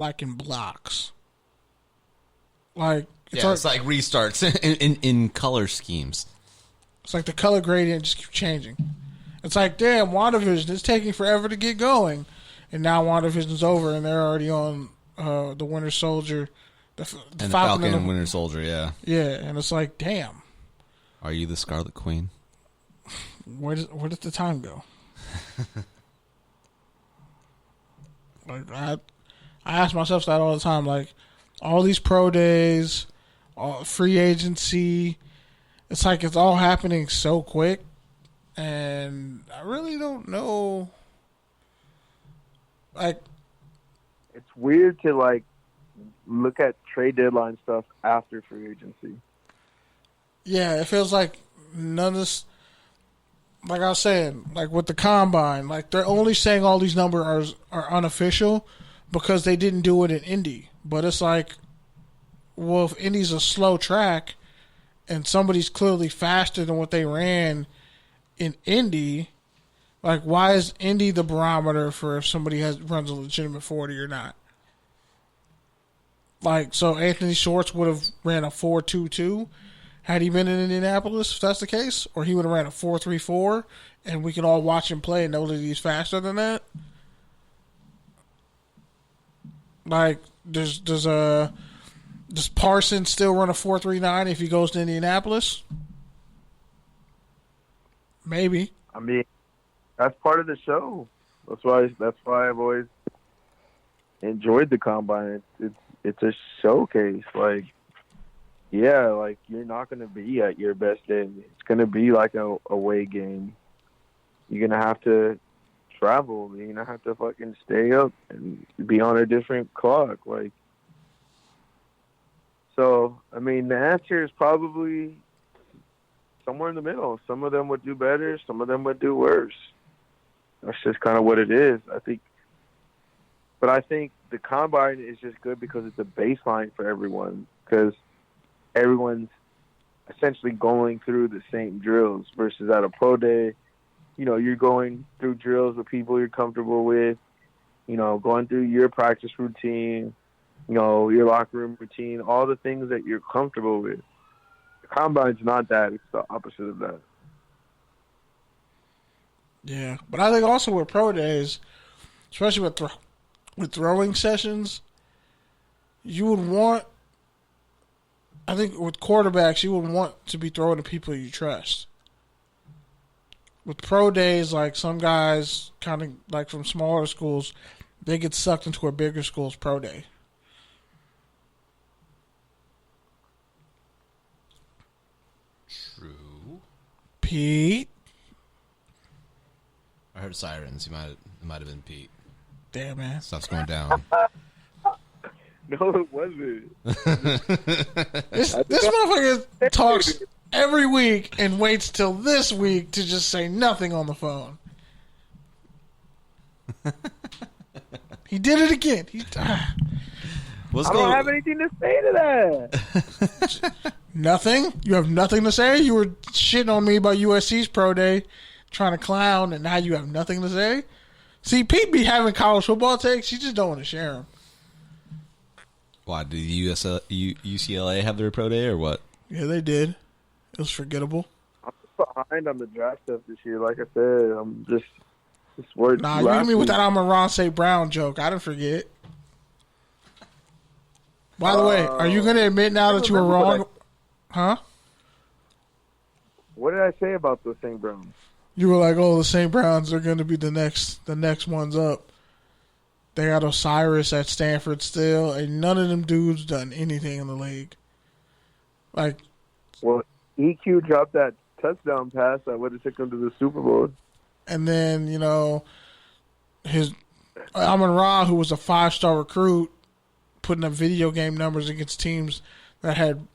like in blocks. Like it's like restarts in color schemes. It's like the color gradient just keeps changing. It's like, damn, WandaVision is taking forever to get going, and now WandaVision's over, and they're already on the Winter Soldier, the Falcon and Winter Soldier. Yeah, and it's like, damn. Are you the Scarlet Queen? Where did the time go? Like I ask myself that all the time. Like all these pro days, all free agency, it's like it's all happening so quick, and I really don't know. Like it's weird to like look at trade deadline stuff after free agency. Yeah, it feels like none of this. Like I was saying, like with the combine, like they're only saying all these numbers are unofficial because they didn't do it in Indy. But it's like, well, if Indy's a slow track and somebody's clearly faster than what they ran in Indy, like why is Indy the barometer for if somebody runs a legitimate 40 or not? Like, so Anthony Schwartz would have ran a 4.22 had he been in Indianapolis, if that's the case, or he would have ran a 4.34, and we can all watch him play and know that he's faster than that. Like, does Parsons still run a 4.39 if he goes to Indianapolis? Maybe. I mean, that's part of the show. That's why I've always enjoyed the combine. It's a showcase. Like, yeah, like you're not going to be at your best day. It's going to be like a away game. You're going to have to travel. You're going to have to fucking stay up and be on a different clock. Like, so, I mean, the answer is probably somewhere in the middle. Some of them would do better. Some of them would do worse. That's just kind of what it is, I think. But I think the combine is just good because it's a baseline for everyone, because everyone's essentially going through the same drills versus at a pro day, you know, you're going through drills with people you're comfortable with, you know, going through your practice routine, you know, your locker room routine, all the things that you're comfortable with. The combine's not that. It's the opposite of that. Yeah, but I think also with pro days, especially with throwing sessions, you would want, I think with quarterbacks, you would want to be throwing to people you trust. With pro days, like some guys kind of like from smaller schools, they get sucked into a bigger school's pro day. True. Pete? I heard sirens. It might have been Pete. Damn, man. Stuff's going down. No, it wasn't. This motherfucker talks every week and waits till this week to just say nothing on the phone. He did it again. I don't have anything to say to that. Nothing? You have nothing to say? You were shitting on me about USC's pro day, trying to clown, and now you have nothing to say? See, Pete be having college football takes. You just don't want to share them. Why, did UCLA have their pro day or what? Yeah, they did. It was forgettable. I'm behind on the draft stuff this year. Like I said, I'm just worried. Nah, you hit me with that Amon St. Brown joke. I didn't forget. By the way, are you going to admit now that you were wrong? Huh? What did I say about the St. Browns? You were like, oh, the St. Browns are going to be the next ones up. They got Osiris at Stanford still, and none of them dudes done anything in the league. Like, well, EQ dropped that touchdown pass that would have took him to the Super Bowl. And then, you know, his Amon-Ra, who was a 5-star recruit, putting up video game numbers against teams that had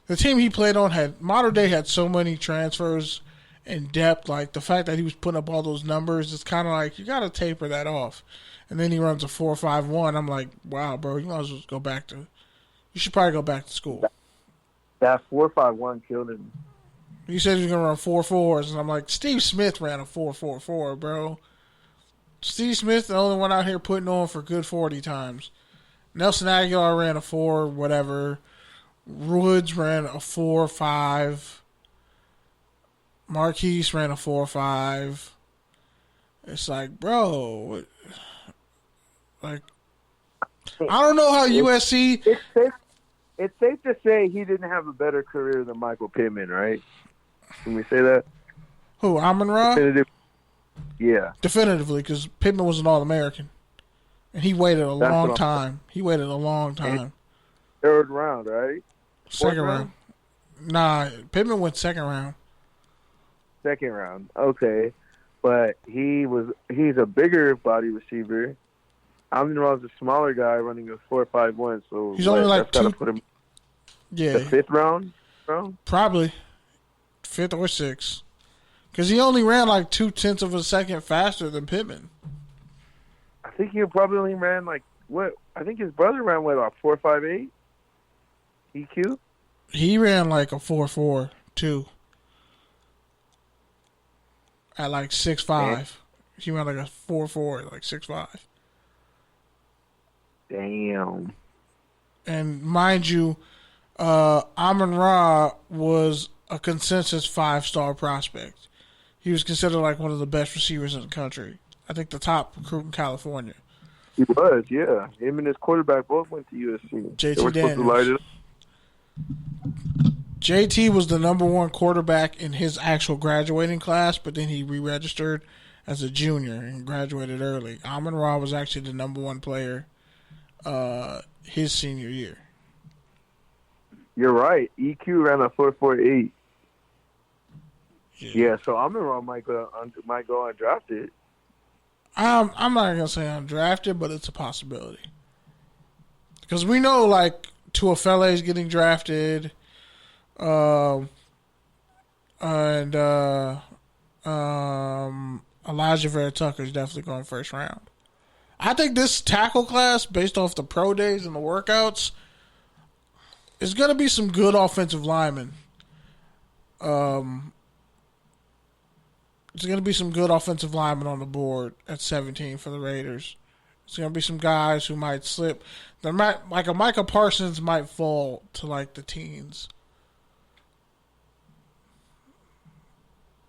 the team he played on had Modern Day had so many transfers and depth. Like the fact that he was putting up all those numbers, it's kind of like you got to taper that off. And then he runs a 4.51. I'm like, wow, bro, you might as well go back to. You should probably go back to school. That 4.51 killed him. He said he was gonna run 4.4s, and I'm like, Steve Smith ran a 4.44, bro. Steve Smith, the only one out here putting on for good 40 times. Nelson Aguilar ran a 4, whatever. Woods ran a 4.5. Marquise ran a 4.5. It's like, bro, like, I don't know how USC. It's safe to say he didn't have a better career than Michael Pittman, right? Can we say that? Who, Amon-Ra? Yeah. Definitively, because Pittman was an All-American. And he waited a long time. He waited a long time. Third round, right? Second round. Nah, Pittman went second round. Second round. Okay. But he's a bigger body receiver. Amon-Ra's a smaller guy running a 4.51, so he's only like two. Put him yeah. The fifth round? Probably. Fifth or sixth. Because he only ran like 0.2 of a second faster than Pittman. I think he probably only ran like, what? I think his brother ran, what, about 4.58? EQ? He ran like a 4.4, too. At like 6'5". He ran like a 4.4, like 6'5". Damn. And mind you, Amon-Ra was a consensus 5-star prospect. He was considered like one of the best receivers in the country. I think the top recruit in California. He was, yeah. Him and his quarterback both went to USC. JT Daniels. JT was the number 1 quarterback in his actual graduating class, but then he re-registered as a junior and graduated early. Amon-Ra was actually the number 1 player his senior year. You're right. EQ ran a 4.48. Yeah, so Amon-Ra might go undrafted. I'm not gonna say undrafted, but it's a possibility. Because we know like Tuafele is getting drafted, and Elijah Vera Tucker is definitely going first round. I think this tackle class, based off the pro days and the workouts, is going to be some good offensive linemen. There's going to be some good offensive linemen on the board at 17 for the Raiders. There's going to be some guys who might slip. Like a Micah Parsons might fall to like the teens.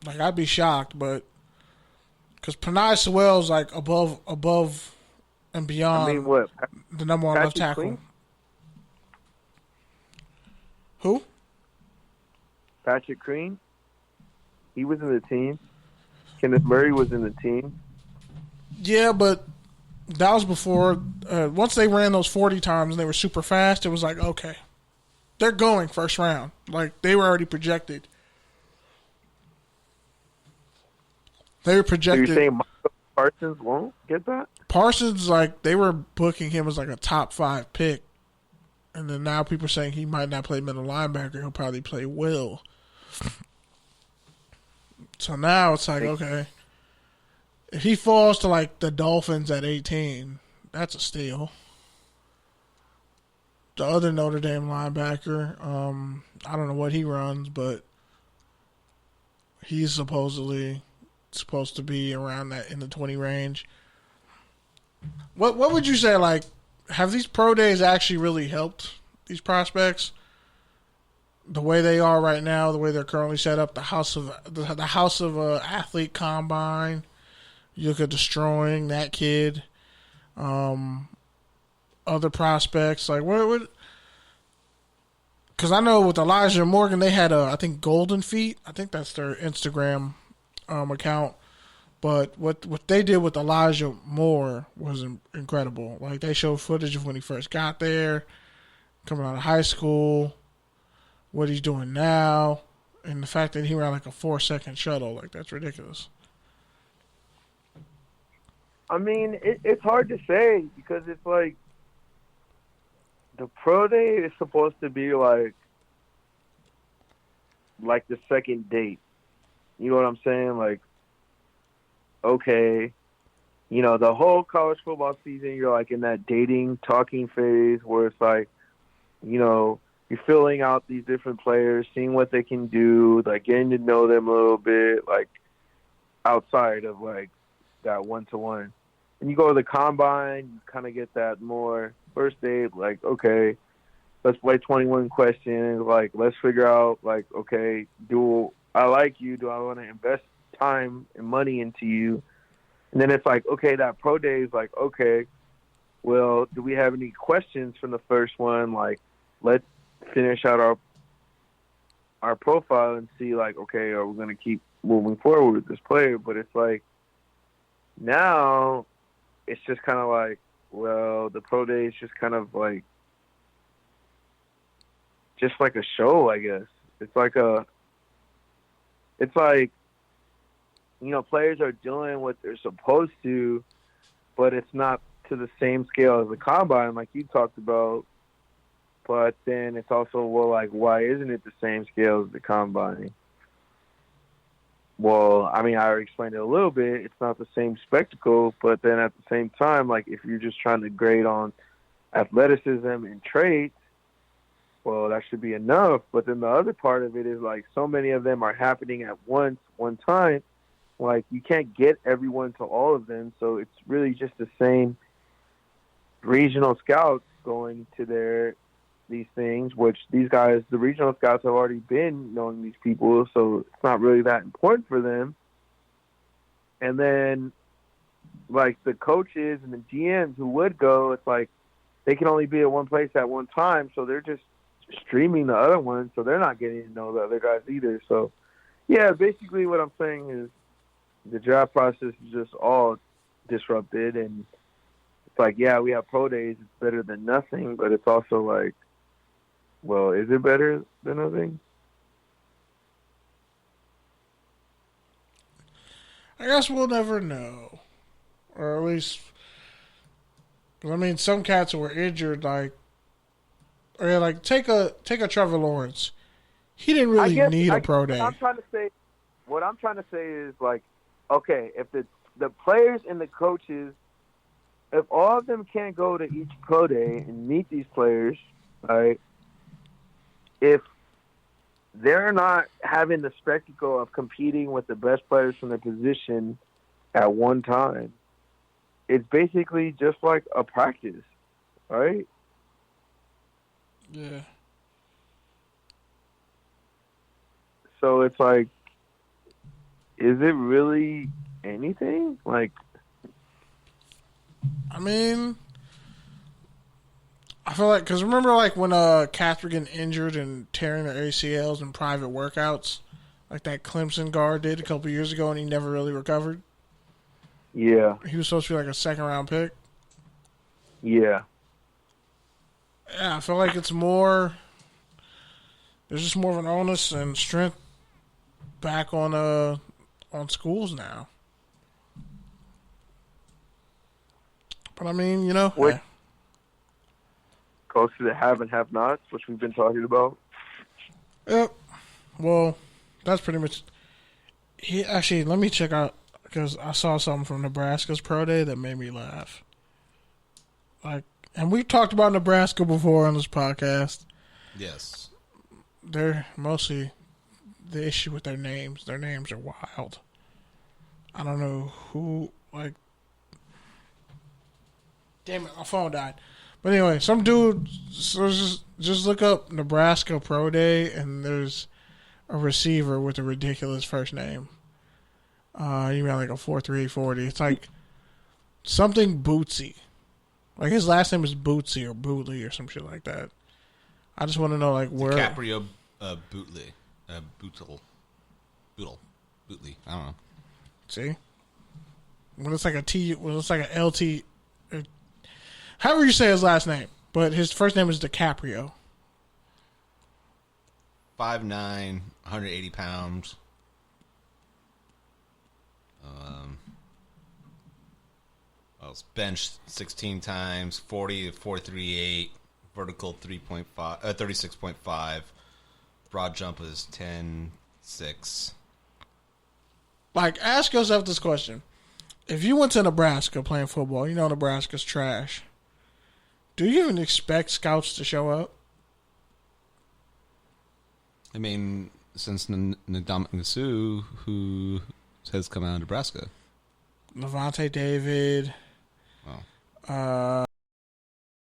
Like I'd be shocked, but because Panay Sewell's like above and beyond. I mean, what? The number 1 left tackle. Queen? Who? Patrick Queen. He was in the team. Kenneth Murray was in the team. Yeah, but that was before. Once they ran those 40 times and they were super fast, it was like, okay, they're going first round. Like they were already projected. They were projected. So you're saying Michael Parsons won't get that? Parsons, like they were booking him as like a top 5 pick, and then now people are saying he might not play middle linebacker. He'll probably play will. So now it's like, okay, if he falls to like the Dolphins at 18, that's a steal. The other Notre Dame linebacker, I don't know what he runs, but he's supposedly supposed to be around that in the 20 range. What would you say, like, have these pro days actually really helped these prospects? The way they are right now, the way they're currently set up, the house of athlete combine. You look at destroying that kid. Other prospects like what? Because I know with Elijah Morgan, they had I think Golden Feet. I think that's their Instagram account. But what they did with Elijah Moore was incredible. Like they showed footage of when he first got there, coming out of high school, what he's doing now, and the fact that he ran like a 4-second shuttle, like that's ridiculous. I mean, it's hard to say because it's like the pro day is supposed to be like the second date. You know what I'm saying? Like, okay, you know, the whole college football season, you're like in that dating, talking phase where it's like, you know, you're filling out these different players, seeing what they can do, like getting to know them a little bit, like outside of like that one-to-one. when you go to the combine, you kind of get that more first aid, like, okay, let's play 21 questions. Like, let's figure out, like, okay, do I like you? Do I want to invest time and money into you? And then it's like, okay, that pro day is like, okay, well, do we have any questions from the first one? Like, let's finish out our profile and see, like, okay, are we going to keep moving forward with this player? But it's like, now it's just kind of like, well, the pro day is just kind of like, just like a show, I guess. It's like, you know, players are doing what they're supposed to, but it's not to the same scale as the combine, like you talked about. But then it's also, well, like, why isn't it the same scale as the combine? Well, I mean, I already explained it a little bit. It's not the same spectacle, but then at the same time, like, if you're just trying to grade on athleticism and traits, well, that should be enough. But then the other part of it is, like, so many of them are happening at one time. Like, you can't get everyone to all of them, so it's really just the same regional scouts going to these things, which these guys, the regional scouts, have already been knowing these people, so it's not really that important for them. And then, like, the coaches and the GMs who would go, it's like they can only be at one place at one time, so they're just streaming the other ones, so they're not getting to know the other guys either. So, yeah, basically what I'm saying is the draft process is just all disrupted, and it's like, yeah, we have pro days, it's better than nothing, but it's also like, well, is it better than nothing? I guess we'll never know. Or at least, I mean, some cats were injured, like, or like, take a Trevor Lawrence. He didn't really need a pro day. What I'm trying to say is, like, okay, if the players and the coaches, if all of them can't go to each pro day and meet these players, right? If they're not having the spectacle of competing with the best players from their position at one time, it's basically just like a practice, right? Yeah. So it's like, is it really anything? Like, I mean, I feel like, because remember, like, when Catherine getting injured and tearing their ACLs in private workouts, like that Clemson guard did a couple years ago, and he never really recovered? Yeah. He was supposed to be like a second-round pick. Yeah. Yeah, I feel like it's more, there's just more of an onus and strength back on schools now. But I mean, you know, Which goes to the have and have nots, which we've been talking about. Yep. Well, that's pretty much. Actually, let me check out, because I saw something from Nebraska's pro day that made me laugh. Like, and we've talked about Nebraska before on this podcast. Yes. They're mostly the issue with their names. Their names are wild. I don't know who, like, damn it, my phone died. But anyway, some dude, so just look up Nebraska Pro Day, and there's a receiver with a ridiculous first name. You got like a 4.340. It's like something Bootsy. Like, his last name is Bootsy or Bootley or some shit like that. I just want to know, like, where. DiCaprio Bootley. Bootley. I don't know. See? When it's like a T, when it's like a LT. However you say his last name. But his first name is DiCaprio. 5'9", 180 pounds. Was benched 16 times, 40 to 4.38, vertical 36.5, broad jump is 10.6. Like, ask yourself this question. If you went to Nebraska playing football, you know Nebraska's trash. Do you even expect scouts to show up? I mean, since Mizzou, who has come out of Nebraska? Levante David, Oh.